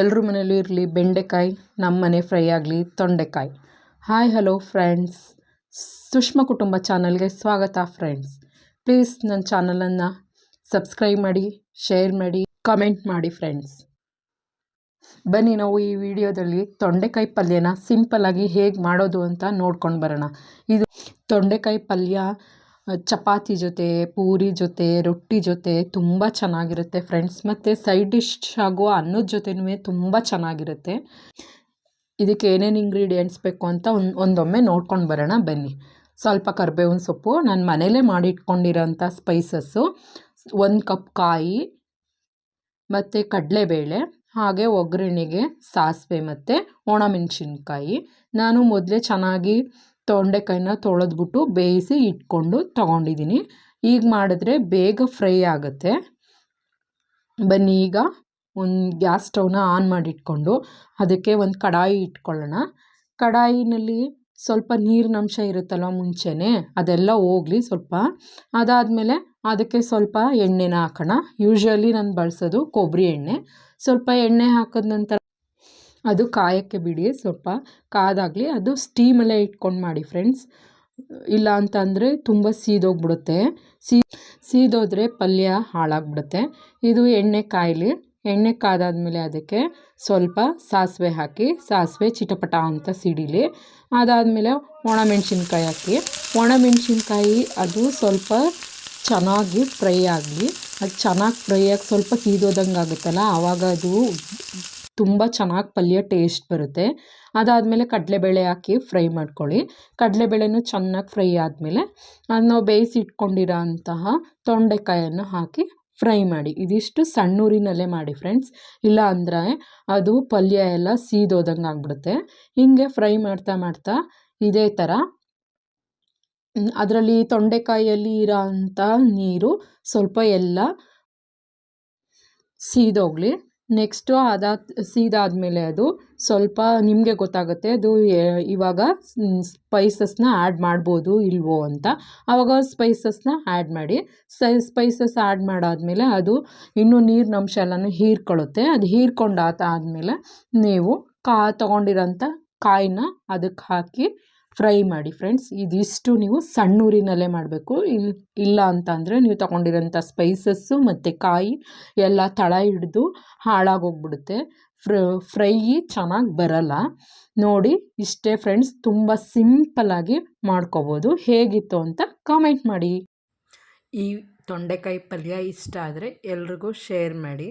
ಎಲ್ಲರ ಮನೇಲೂ ಇರಲಿ ಬೆಂಡೆಕಾಯಿ, ನಮ್ಮ ಮನೆ ಫ್ರೈ ಆಗಲಿ ತೊಂಡೆಕಾಯಿ. ಹಾಯ್ ಹಲೋ ಫ್ರೆಂಡ್ಸ್, ಸುಷ್ಮಾ ಕುಟುಂಬ ಚಾನಲ್ಗೆ ಸ್ವಾಗತ ಫ್ರೆಂಡ್ಸ್. ಪ್ಲೀಸ್ ನನ್ನ ಚಾನಲನ್ನು ಸಬ್ಸ್ಕ್ರೈಬ್ ಮಾಡಿ, ಶೇರ್ ಮಾಡಿ, ಕಮೆಂಟ್ ಮಾಡಿ ಫ್ರೆಂಡ್ಸ್. ಬನ್ನಿ ನಾವು ಈ ವಿಡಿಯೋದಲ್ಲಿ ತೊಂಡೆಕಾಯಿ ಪಲ್ಯನ ಸಿಂಪಲ್ಲಾಗಿ ಹೇಗೆ ಮಾಡೋದು ಅಂತ ನೋಡ್ಕೊಂಡು ಬರೋಣ. ಇದು ತೊಂಡೆಕಾಯಿ ಪಲ್ಯ ಚಪಾತಿ ಜೊತೆ, ಪೂರಿ ಜೊತೆ, ರೊಟ್ಟಿ ಜೊತೆ ತುಂಬ ಚೆನ್ನಾಗಿರುತ್ತೆ ಫ್ರೆಂಡ್ಸ್. ಮತ್ತು ಸೈಡ್ ಡಿಶ್ ಆಗುವ ಅನ್ನದ ಜೊತೆನೂ ತುಂಬ ಚೆನ್ನಾಗಿರುತ್ತೆ. ಇದಕ್ಕೆ ಏನೇನು ಇಂಗ್ರೀಡಿಯೆಂಟ್ಸ್ ಬೇಕು ಅಂತ ಒಂದೊಮ್ಮೆ ನೋಡ್ಕೊಂಡು ಬರೋಣ ಬನ್ನಿ. ಸ್ವಲ್ಪ ಕರಿಬೇವಿನ ಸೊಪ್ಪು, ನಾನು ಮನೇಲೇ ಮಾಡಿಟ್ಕೊಂಡಿರೋಂಥ ಸ್ಪೈಸಸ್ಸು, 1 ಕಪ್ ಕಾಯಿ ಮತ್ತು ಕಡಲೆಬೇಳೆ, ಹಾಗೆ ಒಗ್ಗರಣೆಗೆ ಸಾಸಿವೆ ಮತ್ತು ಒಣಮೆಣಸಿನ್ಕಾಯಿ. ನಾನು ಮೊದಲೇ ಚೆನ್ನಾಗಿ ತೊಂಡೆಕಾಯಿನ ತೊಳೆದ್ಬಿಟ್ಟು ಬೇಯಿಸಿ ಇಟ್ಕೊಂಡು ತೊಗೊಂಡಿದ್ದೀನಿ. ಈಗ ಮಾಡಿದ್ರೆ ಬೇಗ ಫ್ರೈ ಆಗುತ್ತೆ. ಬನ್ನಿ ಈಗ ಒಂದು ಗ್ಯಾಸ್ ಸ್ಟವ್ನ ಆನ್ ಮಾಡಿಟ್ಕೊಂಡು ಅದಕ್ಕೆ ಒಂದು ಕಡಾಯಿ ಇಟ್ಕೊಳ್ಳೋಣ. ಕಡಾಯಿನಲ್ಲಿ ಸ್ವಲ್ಪ ನೀರಿನ ಅಂಶ ಇರುತ್ತಲ್ಲ ಮುಂಚೆನೇ, ಅದೆಲ್ಲ ಹೋಗಲಿ ಸ್ವಲ್ಪ. ಅದಾದಮೇಲೆ ಅದಕ್ಕೆ ಸ್ವಲ್ಪ ಎಣ್ಣೆನ ಹಾಕೋಣ. ಯೂಶ್ವಲಿ ನಾನು ಬಳಸೋದು ಕೊಬ್ಬರಿ ಎಣ್ಣೆ. ಸ್ವಲ್ಪ ಎಣ್ಣೆ ಹಾಕಿದ ನಂತರ ಅದು ಕಾಯೋಕ್ಕೆ ಬಿಡಿ, ಸ್ವಲ್ಪ ಕಾದಾಗಲಿ. ಅದು ಸ್ಟೀಮಲ್ಲೇ ಇಟ್ಕೊಂಡು ಮಾಡಿ ಫ್ರೆಂಡ್ಸ್, ಇಲ್ಲ ಅಂತಂದರೆ ತುಂಬ ಸೀದೋಗ್ಬಿಡುತ್ತೆ. ಸೀದೋದ್ರೆ ಪಲ್ಯ ಹಾಳಾಗ್ಬಿಡುತ್ತೆ. ಇದು ಎಣ್ಣೆ ಕಾಯಲಿ. ಎಣ್ಣೆ ಕಾದಾದಮೇಲೆ ಅದಕ್ಕೆ ಸ್ವಲ್ಪ ಸಾಸಿವೆ ಹಾಕಿ, ಸಾಸಿವೆ ಚಿಟಪಟ ಅಂತ ಸಿಡಿಲಿ. ಅದಾದಮೇಲೆ ಒಣಮೆಣ್ಸಿನ್ಕಾಯಿ ಹಾಕಿ. ಒಣಮೆಣ್ಸಿನ್ಕಾಯಿ ಅದು ಸ್ವಲ್ಪ ಚೆನ್ನಾಗಿ ಫ್ರೈ ಆಗಲಿ. ಅದು ಚೆನ್ನಾಗಿ ಫ್ರೈ ಆಗಿ ಸ್ವಲ್ಪ ಸೀದೋದಂಗೆ ಆಗುತ್ತಲ್ಲ, ಆವಾಗ ಅದು ತುಂಬ ಚೆನ್ನಾಗಿ ಪಲ್ಯ ಟೇಸ್ಟ್ ಬರುತ್ತೆ. ಅದಾದಮೇಲೆ ಕಡಲೆಬೇಳೆ ಹಾಕಿ ಫ್ರೈ ಮಾಡ್ಕೊಳ್ಳಿ. ಕಡಲೆಬೇಳೆನೂ ಚೆನ್ನಾಗಿ ಫ್ರೈ ಆದಮೇಲೆ ಅದು ನಾವು ಬೇಯಿಸಿ ಇಟ್ಕೊಂಡಿರೋ ಅಂತಹ ತೊಂಡೆಕಾಯನ್ನು ಹಾಕಿ ಫ್ರೈ ಮಾಡಿ. ಇದಿಷ್ಟು ಸಣ್ಣೂರಿನಲ್ಲೇ ಮಾಡಿ ಫ್ರೆಂಡ್ಸ್, ಇಲ್ಲ ಅಂದರೆ ಅದು ಪಲ್ಯ ಎಲ್ಲ ಸೀದೋದಂಗೆ ಆಗಿಬಿಡುತ್ತೆ. ಹೀಗೆ ಫ್ರೈ ಮಾಡ್ತಾ ಮಾಡ್ತಾ ಇದೇ ಥರ ಅದರಲ್ಲಿ ತೊಂಡೆಕಾಯಲ್ಲಿ ಇರೋ ಅಂಥ ನೀರು ಸ್ವಲ್ಪ ಎಲ್ಲ ಸೀದೋಗಲಿ. ನೆಕ್ಸ್ಟು ಸೀದಾದಮೇಲೆ ಅದು ಸ್ವಲ್ಪ ನಿಮಗೆ ಗೊತ್ತಾಗುತ್ತೆ ಅದು ಇವಾಗ ಸ್ಪೈಸಸ್ನ ಆ್ಯಡ್ ಮಾಡ್ಬೋದು ಇಲ್ವೋ ಅಂತ. ಆವಾಗ ಸ್ಪೈಸಸ್ನ ಆ್ಯಡ್ ಮಾಡಿ. ಸ್ಪೈಸಸ್ ಆ್ಯಡ್ ಮಾಡಾದಮೇಲೆ ಅದು ಇನ್ನೂ ನೀರಿನ ಅಂಶ ಎಲ್ಲನೂ ಹೀರ್ಕೊಳ್ಳುತ್ತೆ. ಅದು ಹೀರ್ಕೊಂಡಾದಮೇಲೆ ನೀವು ತೊಗೊಂಡಿರೋಂಥ ಕಾಯಿನ ಅದಕ್ಕೆ ಹಾಕಿ ಫ್ರೈ ಮಾಡಿ ಫ್ರೆಂಡ್ಸ್. ಇದಿಷ್ಟು ನೀವು ಸಣ್ಣೂರಿನಲ್ಲೇ ಮಾಡಬೇಕು. ಇಲ್ಲ ಅಂತ ಅಂದರೆ ನೀವು ತೊಗೊಂಡಿರೋಂಥ ಸ್ಪೈಸಸ್ಸು ಮತ್ತು ಕಾಯಿ ಎಲ್ಲ ತಳ ಹಿಡಿದು ಹಾಳಾಗೋಗ್ಬಿಡುತ್ತೆ. ಫ್ರೈ ಚೆನ್ನಾಗಿ ಬರಲ್ಲ. ನೋಡಿ ಇಷ್ಟೇ ಫ್ರೆಂಡ್ಸ್, ತುಂಬ ಸಿಂಪಲ್ಲಾಗಿ ಮಾಡ್ಕೋಬೋದು. ಹೇಗಿತ್ತು ಅಂತ ಕಾಮೆಂಟ್ ಮಾಡಿ. ಈ ತೊಂಡೆಕಾಯಿ ಪಲ್ಯ ಇಷ್ಟ ಆದರೆ ಎಲ್ರಿಗೂ ಶೇರ್ ಮಾಡಿ.